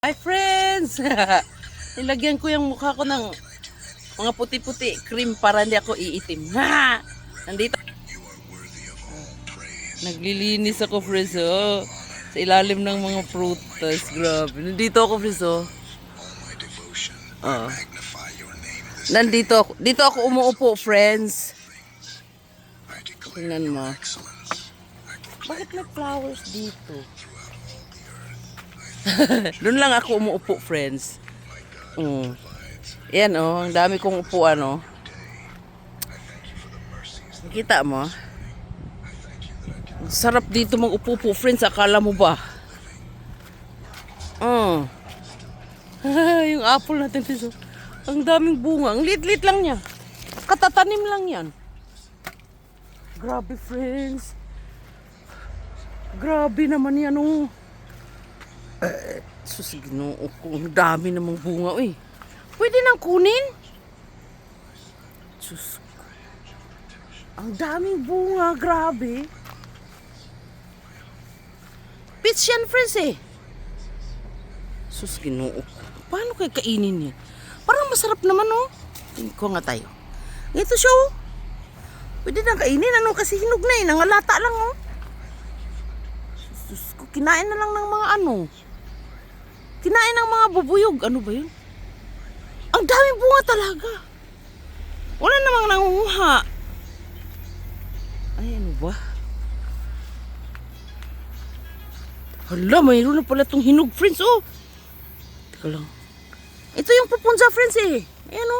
Hi friends! Nilagyan ko yung mukha ko ng mga puti-puti cream para hindi ako iitim. Nandito. Naglilinis ako friends sa ilalim ng mga prutas. Grabe. Nandito ako friends Nandito ako. Dito ako umuupo friends. Tingnan mo. Bakit may flowers dito? Doon lang ako umuupo, friends. Yan ang dami kong upuan, Nakita mo? Sarap dito mag-upo po, friends. Akala mo ba? Yung apple natin, friends. Ang daming bunga. Ang lit-lit lang niya. Katatanim lang yan. Grabe, friends. Grabe naman yan, Sus, Ginoo ko. Ang dami namang bunga, Pwede nang kunin? Sus. Ang daming bunga, grabe. Peach yan, friends, Sus, Ginoo ko. Paano kayo kainin yan? Parang masarap naman, Tingin ko nga tayo. Ito siya, Pwede nang kainin, kasi hinog na, nangalata lang, Sus ko, kinain na lang ng mga Kinain ng mga bubuyog. Ano ba yun? Ang daming bunga talaga. Wala namang nangunguha. Ay, ano ba? Hala, mayroon na pala itong hinog, friends, Teka lang. Ito yung pupunza, friends, Ayan,